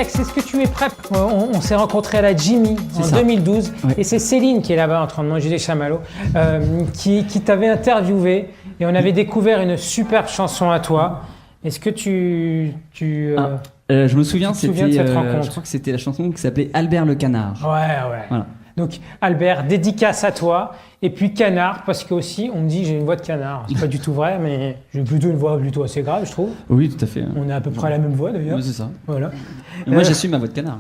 Solex, est-ce que tu es prêt? On s'est rencontrés à la Jimmy en 2012 et c'est Céline qui est là-bas en train de manger des chamallows qui t'avait interviewé et on avait découvert une superbe chanson à toi. Est-ce que je me souviens, de cette rencontre? je crois que c'était la chanson qui s'appelait Albert le Canard. Ouais. Voilà. Donc Albert, dédicace à toi. Et puis Canard, parce que aussi on me dit j'ai une voix de canard. C'est pas du tout vrai, mais j'ai plutôt une voix plutôt assez grave, je trouve. Oui, tout à fait. On a à peu près la même voix d'ailleurs. Oui, c'est ça. Voilà. Et moi, j'assume ma voix de canard.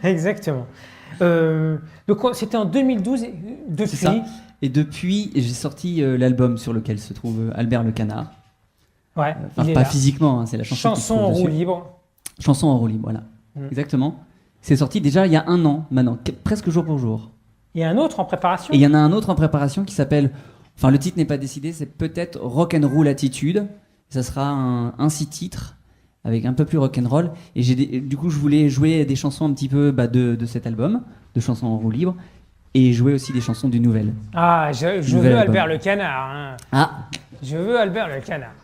Exactement. Donc c'était en 2012. Depuis. C'est ça. Et depuis, j'ai sorti l'album sur lequel se trouve Albert le Canard. Ouais. Enfin, pas physiquement, hein, c'est la chanson. Chanson en roue libre. Chanson en roue libre, voilà. Exactement. C'est sorti déjà il y a 1 an maintenant, presque jour pour jour. Il y a un autre en préparation. Et il y en a un autre en préparation qui s'appelle, enfin le titre n'est pas décidé, c'est peut-être Rock'n'Roll Attitude. Ça sera un 6 titres avec un peu plus rock'n'roll. Et du coup, je voulais jouer des chansons un petit peu de cet album, de chansons en roue libre, et jouer aussi des chansons du nouvel. Ah, je veux Albert le Canard. Hein. Ah. Je veux Albert le Canard.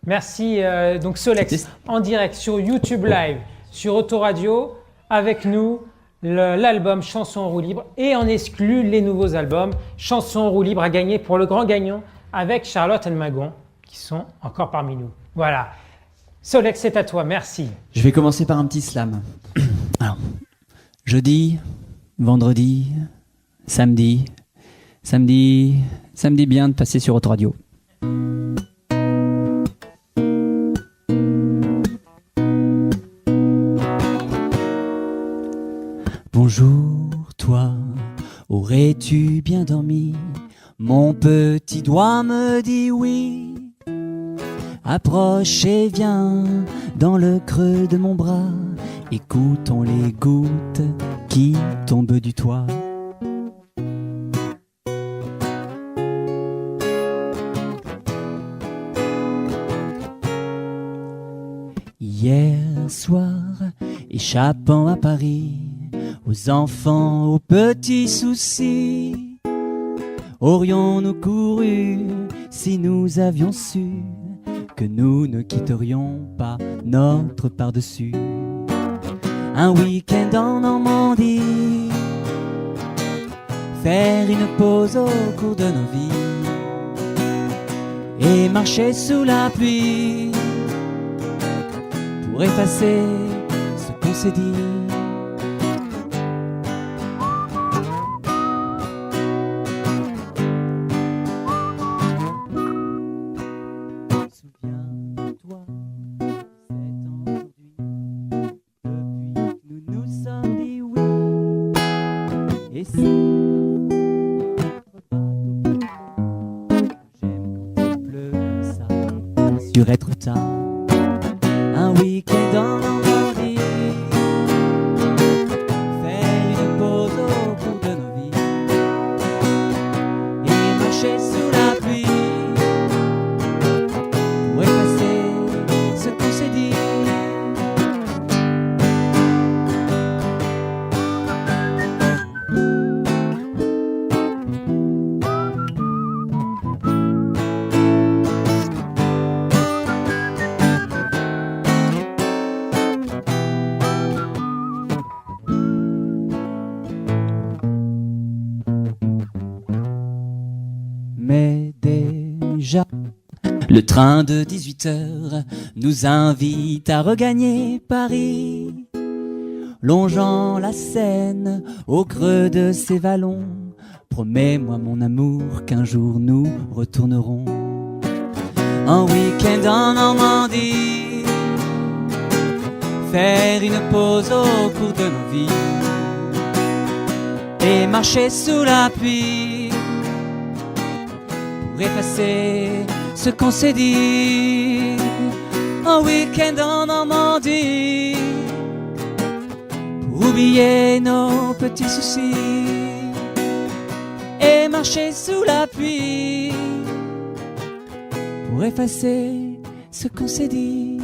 Merci. Donc Solex en direct sur YouTube Live, sur Autoradio, avec nous. L'album Chanson en roue libre et en exclu les nouveaux albums Chanson en roue libre à gagner pour le grand gagnant avec Charlotte et Magon qui sont encore parmi nous. Voilà. Solex, c'est à toi. Merci. Je vais commencer par un petit slam. Alors, jeudi, vendredi, samedi bien de passer sur Autoradio. Bonjour toi, aurais-tu bien dormi? Mon petit doigt me dit oui. Approche et viens dans le creux de mon bras. Écoutons les gouttes qui tombent du toit. Hier soir, échappant à Paris, aux enfants, aux petits soucis, aurions-nous couru si nous avions su que nous ne quitterions pas notre par-dessus? Un week-end en Normandie, faire une pause au cours de nos vies et marcher sous la pluie pour effacer ce qu'on s'est dit. Être tard, un week-end en Normandie, faire une pause au bout de nos vies et marcher sous la pluie pour effacer ce qu'on s'est dit. Mais déjà, le train de 18h nous invite à regagner Paris, longeant la Seine au creux de ses vallons. Promets-moi mon amour qu'un jour nous retournerons. Un week-end en Normandie, faire une pause au cours de nos vies et marcher sous la pluie pour effacer ce qu'on s'est dit. Un week-end en Normandie pour oublier nos petits soucis et marcher sous la pluie pour effacer ce qu'on s'est dit.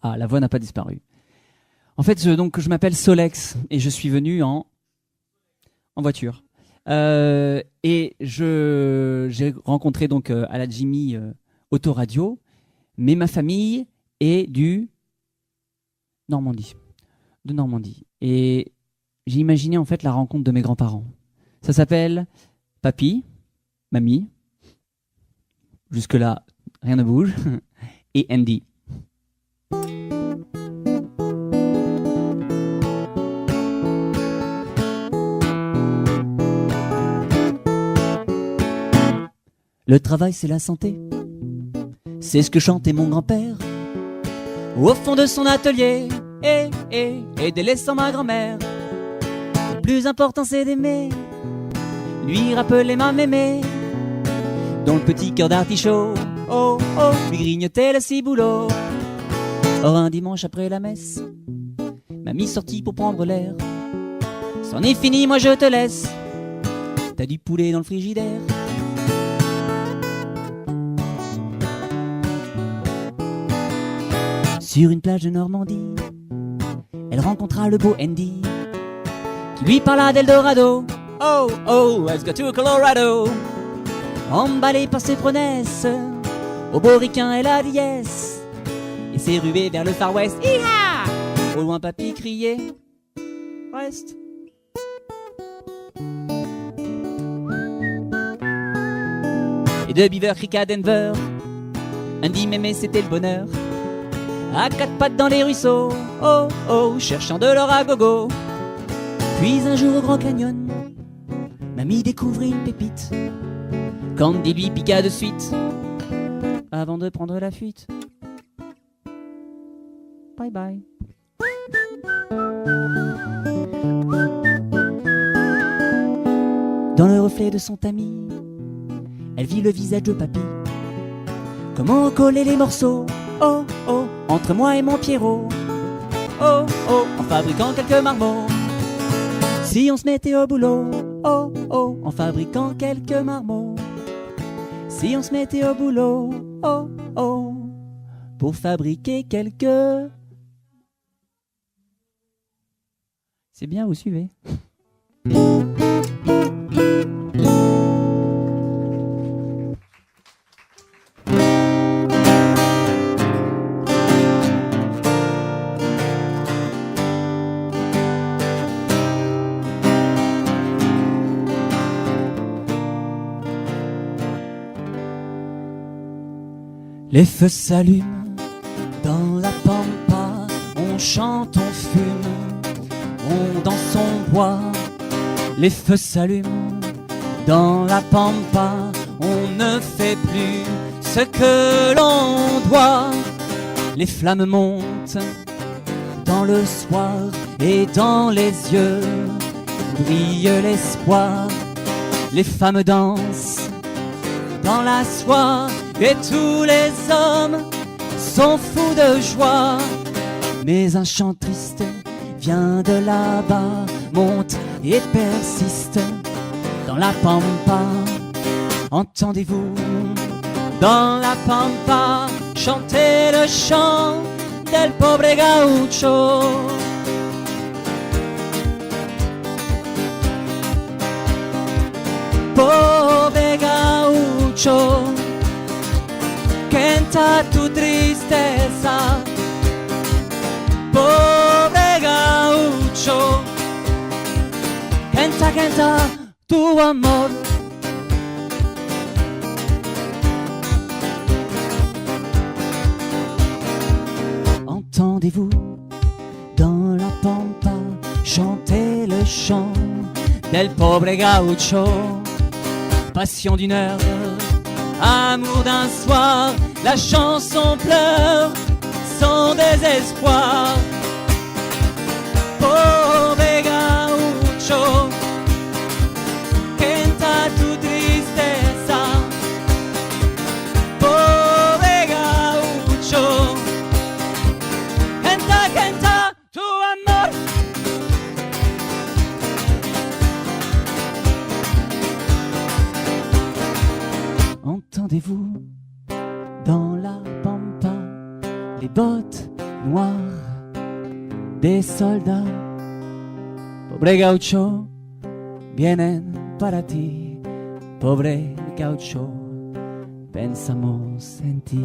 Ah, la voix n'a pas disparu. En fait, je m'appelle Solex et je suis venu en voiture. Et j'ai rencontré donc à la Jimmy Autoradio, mais ma famille est de Normandie. Et j'ai imaginé en fait la rencontre de mes grands-parents. Ça s'appelle Papy, Mamie, jusque-là rien ne bouge, et Andy. Le travail, c'est la santé. C'est ce que chantait mon grand-père au fond de son atelier, et délaissant ma grand-mère. Le plus important, c'est d'aimer, lui rappeler ma mémé, dont le petit cœur d'artichaut, lui grignotait le ciboulot. Or, un dimanche après la messe, mamie sortie pour prendre l'air. C'en est fini, moi je te laisse. T'as du poulet dans le frigidaire. Sur une plage de Normandie, elle rencontra le beau Andy, qui lui parla d'Eldorado. Let's go to Colorado. Emballé par ses prouesses, au beau ricain elle a dit yes, et s'est rué vers le Far West. Hi-ha! Au loin papy criait reste. Et de Beaver Creek à Denver, Andy m'aimait, c'était le bonheur. À quatre pattes dans les ruisseaux, cherchant de l'or à gogo. Puis un jour au Grand Canyon, mamie découvrit une pépite. Candy lui piqua de suite, avant de prendre la fuite. Bye bye. Dans le reflet de son tamis, elle vit le visage de papy. Comment coller les morceaux, entre moi et mon Pierrot, en fabriquant quelques marmots. Si on se mettait au boulot, en fabriquant quelques marmots. Si on se mettait au boulot, pour fabriquer quelques... C'est bien, vous suivez? Les feux s'allument dans la pampa, on chante, on fume, on danse, on boit. Les feux s'allument dans la pampa, on ne fait plus ce que l'on doit. Les flammes montent dans le soir et dans les yeux brille l'espoir. Les femmes dansent dans la soie et tous les hommes sont fous de joie. Mais un chant triste vient de là-bas, monte et persiste dans la pampa. Entendez-vous dans la pampa chanter le chant del pobre gaucho? Pobre gaucho, canta tu tristeza. Pobre gaucho, canta, canta tu amor. Entendez-vous dans la pampa chanter le chant del pobre gaucho? Passion d'une heure, amour d'un soir, la chanson pleure son désespoir. Pobre gaucho, canta tu tristeza. Pobre gaucho, canta, canta tu amor. Entendez-vous dans la pampa les bottes de soldados, pobre gaucho, vienen para ti, pobre gaucho, pensamos en ti.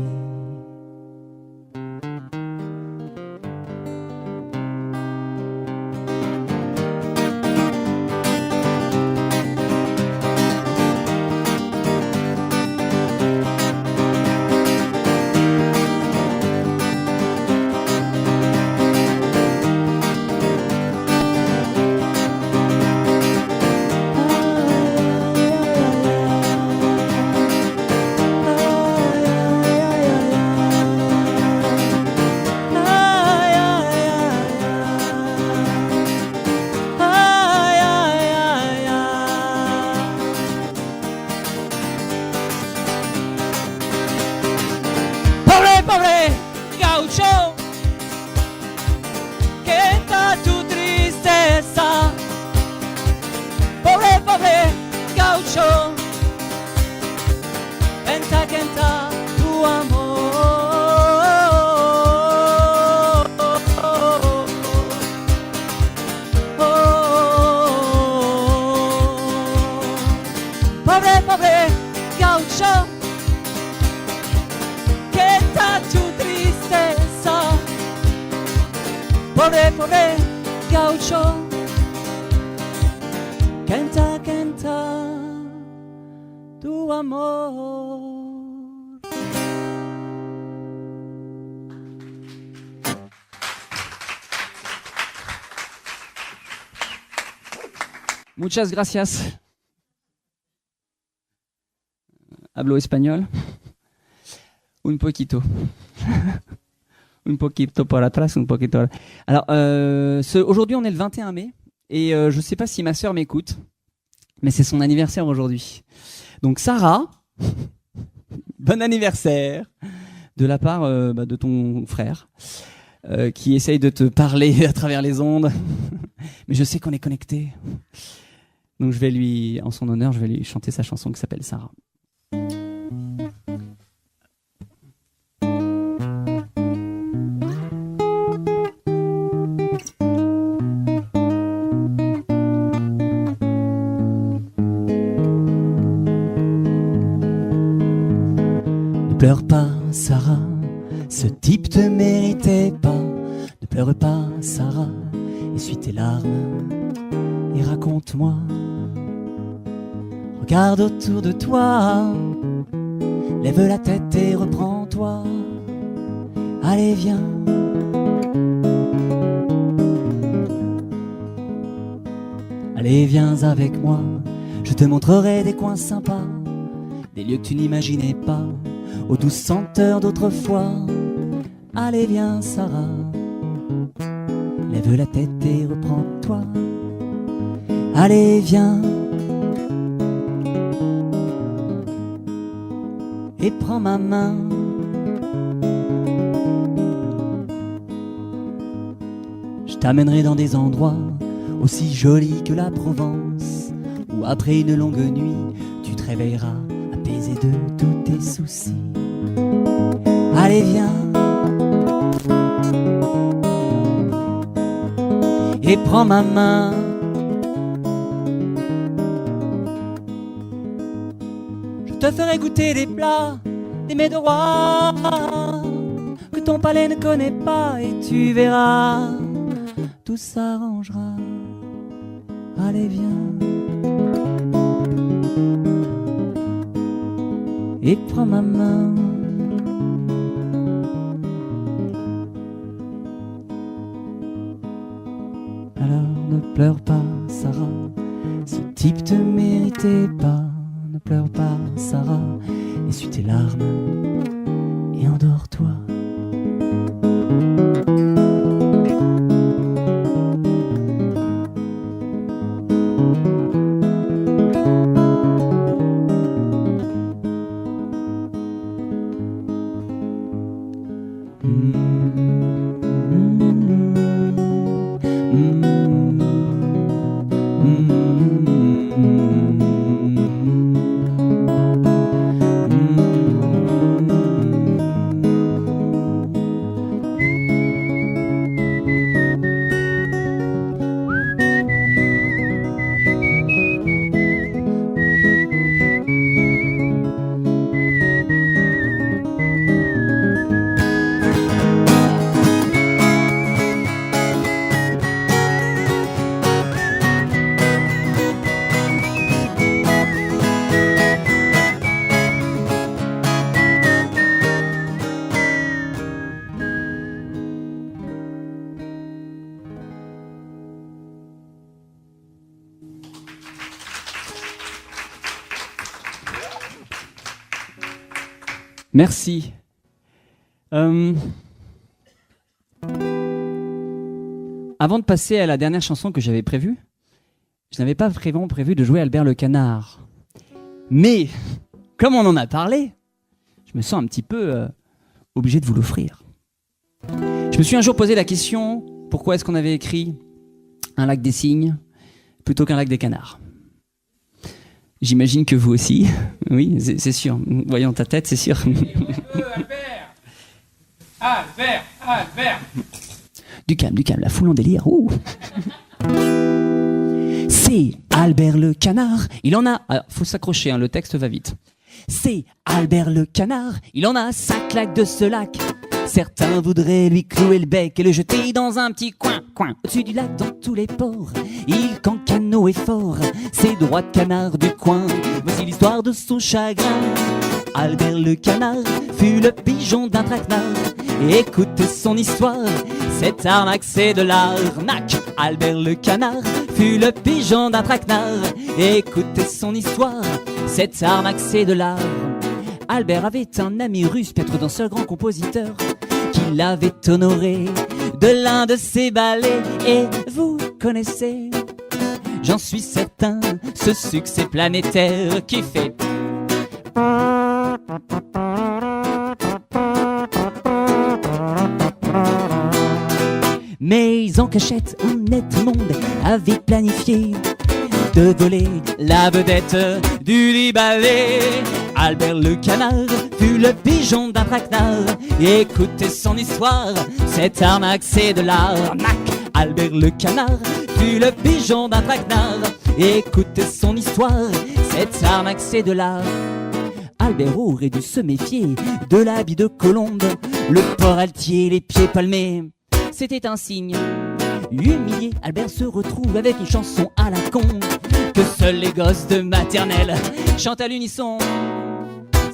Pobre, pobre gaucho, canta, canta tu amor. Muchas gracias. Hablo español. Un poquito. Un poquito por atrás, un poquito. Alors, aujourd'hui, on est le 21 mai et je sais pas si ma sœur m'écoute, mais c'est son anniversaire aujourd'hui. Donc, Sarah, bon anniversaire de la part de ton frère qui essaye de te parler à travers les ondes. Mais je sais qu'on est connectés. Donc, je vais lui, en son honneur, je vais lui chanter sa chanson qui s'appelle Sarah. Ne pleure pas, Sarah, ce type te méritait pas. Ne pleure pas, Sarah, essuie tes larmes et raconte-moi. Regarde autour de toi, lève la tête et reprends-toi. Allez, viens. Allez, viens avec moi, je te montrerai des coins sympas, des lieux que tu n'imaginais pas, aux douces senteurs d'autrefois. Allez, viens, Sarah, lève la tête et reprends-toi. Allez, viens, et prends ma main. Je t'amènerai dans des endroits aussi jolis que la Provence, où après une longue nuit, tu te réveilleras apaisé de tous tes soucis. Allez, viens, et prends ma main. Je te ferai goûter des plats, des mets de roi que ton palais ne connaît pas, et tu verras, tout s'arrangera. Allez, viens, et prends ma main. Alors ne pleure pas, Sarah, ce type te méritait pas. Ne pleure pas, Sarah, essuie tes larmes et endors-toi. Merci. Avant de passer à la dernière chanson que j'avais prévue, je n'avais pas vraiment prévu de jouer Albert le Canard. Mais, comme on en a parlé, je me sens un petit peu obligé de vous l'offrir. Je me suis un jour posé la question, pourquoi est-ce qu'on avait écrit un lac des cygnes plutôt qu'un lac des canards? J'imagine que vous aussi. Oui, c'est sûr. Voyons ta tête, c'est sûr. Albert. Du calme, la foule en délire. Ouh. C'est Albert le Canard, il en a... Alors, faut s'accrocher, hein, le texte va vite. C'est Albert le Canard, il en a sa claque de ce lac. Certains voudraient lui clouer le bec et le jeter dans un petit coin. Au-dessus du lac, dans tous les ports, il cancano est fort. C'est droit de canard du coin, voici l'histoire de son chagrin. Albert le Canard fut le pigeon d'un traquenard. Écoutez son histoire, cette arnaque c'est de l'arnaque. Albert le Canard fut le pigeon d'un traquenard. Écoutez son histoire, cette arnaque c'est de l'art. Albert avait un ami russe, piètre danseur, grand compositeur, qui l'avait honoré de l'un de ses ballets. Et vous connaissez, j'en suis certain, ce succès planétaire qui fait... Mais en cachette, un net monde avait planifié de voler la vedette du Libalé. Albert le Canard fut le pigeon d'un traquenard. Écoutez son histoire, cette arnaque c'est de l'arnaque. Albert le Canard fut le pigeon d'un traquenard. Écoutez son histoire, cette arnaque c'est de l'art. Albert aurait dû se méfier de l'habit de colombe, le port altier, les pieds palmés. C'était un signe. Humilié, Albert se retrouve avec une chanson à la con que seuls les gosses de maternelle chantent à l'unisson.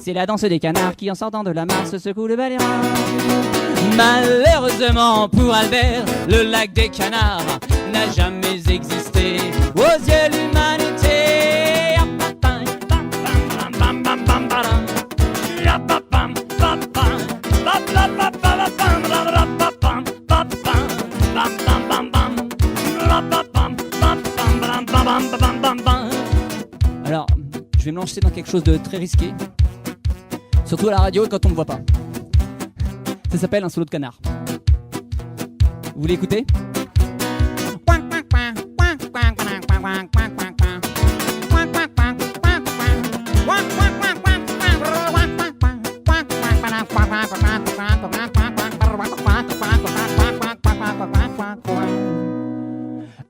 C'est la danse des canards qui, en sortant de la mare, se secoue le bas des reins. Malheureusement pour Albert, le lac des canards n'a jamais existé aux yeux de l'humanité. Alors, je vais me lancer dans quelque chose de très risqué, surtout à la radio et quand on me voit pas. Ça s'appelle un solo de canard. Vous voulez écouter ?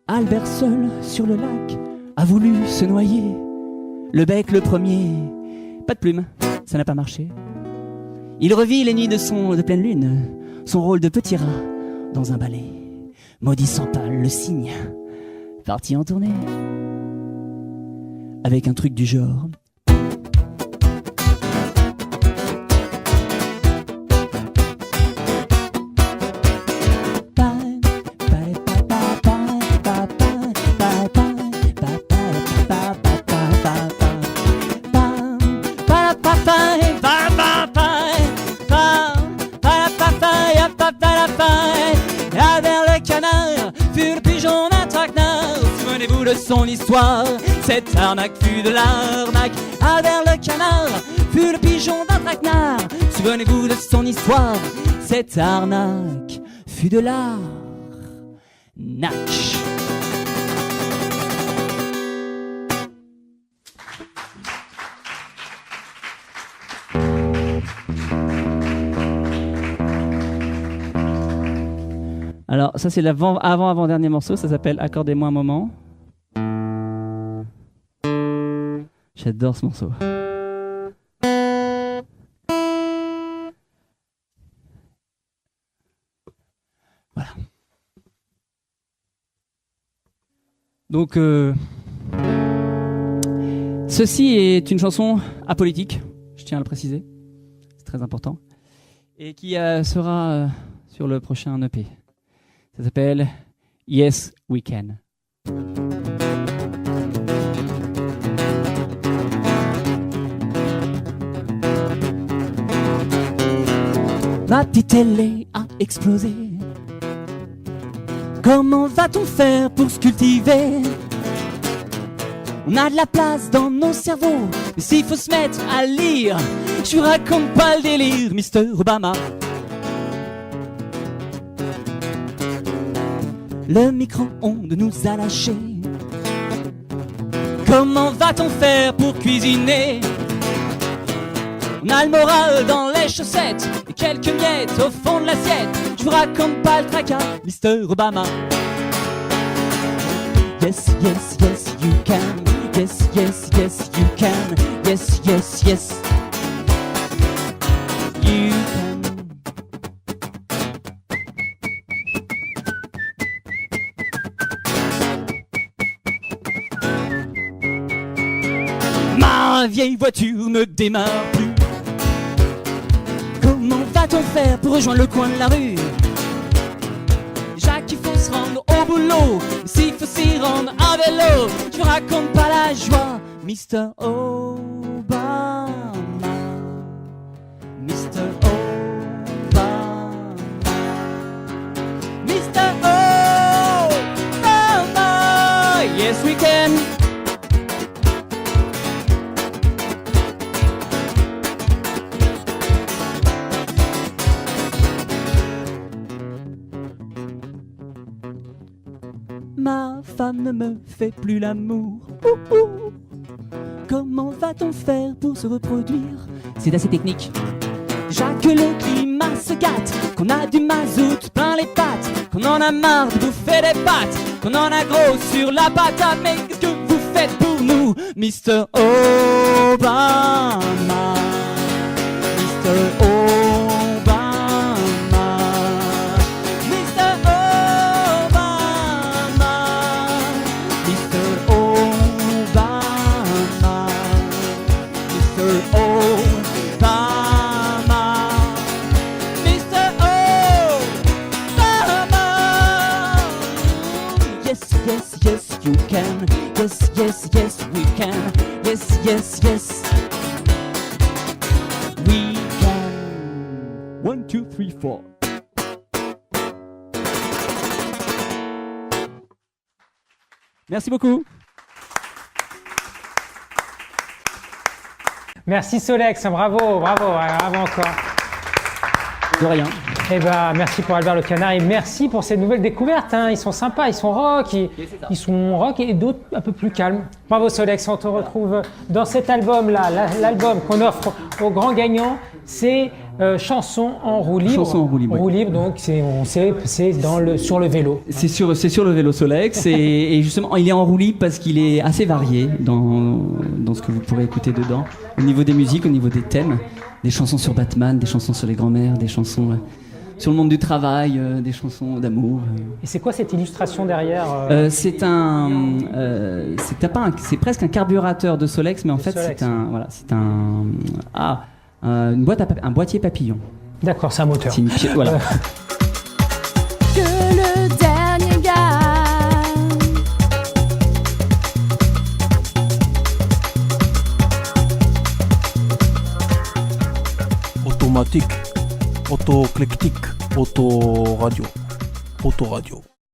Albert seul sur le lac a voulu se noyer. Le bec le premier, pas de plume, ça n'a pas marché. Il revit les nuits de pleine lune, son rôle de petit rat dans un ballet. Maudissant pâle le cygne, parti en tournée, avec un truc du genre... Son histoire, cette arnaque fut de l'arnaque. Albert le Canard fut le pigeon d'un traquenard. Souvenez-vous de son histoire, cette arnaque fut de l'arnaque. Alors ça c'est l'avant-avant-dernier morceau, ça s'appelle Accordez-moi un moment. J'adore ce morceau. Voilà. Donc, ceci est une chanson apolitique, je tiens à le préciser, c'est très important, et qui sera sur le prochain EP. Ça s'appelle Yes We Can. Ma petite télé a explosé. Comment va-t-on faire pour se cultiver? On a de la place dans nos cerveaux, mais s'il faut se mettre à lire, je vous raconte pas le délire, Mr. Obama. Le micro-ondes nous a lâchés. Comment va-t-on faire pour cuisiner? On a le moral dans les chaussettes et quelques miettes au fond de l'assiette. Je vous raconte pas le tracas, Mr. Obama. Yes, yes, yes, you can. Yes, yes, yes, you can. Yes, yes, yes, you can. Ma vieille voiture ne démarre plus. Comment va-t-on faire pour rejoindre le coin de la rue? Déjà qu'il faut se rendre au boulot, mais s'il faut s'y rendre à vélo, je vous raconte pas la joie, Mr. Obama. Mr. Obama. Mr. Obama. Yes, we can. Ma femme ne me fait plus l'amour. Ouh, ouh. Comment va-t-on faire pour se reproduire? C'est assez technique. Déjà que le climat se gâte, qu'on a du mazout plein les pattes, qu'on en a marre de bouffer des pâtes, qu'on en a gros sur la patate. Mais qu'est-ce que vous faites pour nous, Mr. Obama? Mr. Obama. Mr. Obama. Mr. Obama. Mr. Obama. Mr. Obama. Yes, yes, yes, you can. Yes, yes, yes, we can. Yes, yes, yes, we can. 1, 2, 3, 4. Merci beaucoup. Merci Solex, bravo, bravo, bravo encore. De rien. Eh ben, merci pour Albert le Canard et merci pour ces nouvelles découvertes. Hein. Ils sont sympas, ils sont rock, ils sont rock et d'autres un peu plus calmes. Bravo Solex, on te retrouve dans cet album-là, l'album qu'on offre aux grands gagnants, c'est Chansons en roue libre. Chansons en roue libre. Roue libre, donc c'est sur le vélo. C'est sur le vélo Solex et justement il est en roue libre parce qu'il est assez varié dans ce que vous pourrez écouter dedans. Au niveau des musiques, au niveau des thèmes, des chansons sur Batman, des chansons sur les grands-mères, des chansons sur le monde du travail, des chansons d'amour. Et c'est quoi cette illustration derrière c'est presque un carburateur de Solex, mais en fait Solex. un boîtier papillon. D'accord, c'est un moteur. C'est voilà. Que le dernier gagne. Automatique, auto-éclectique, auto-radio.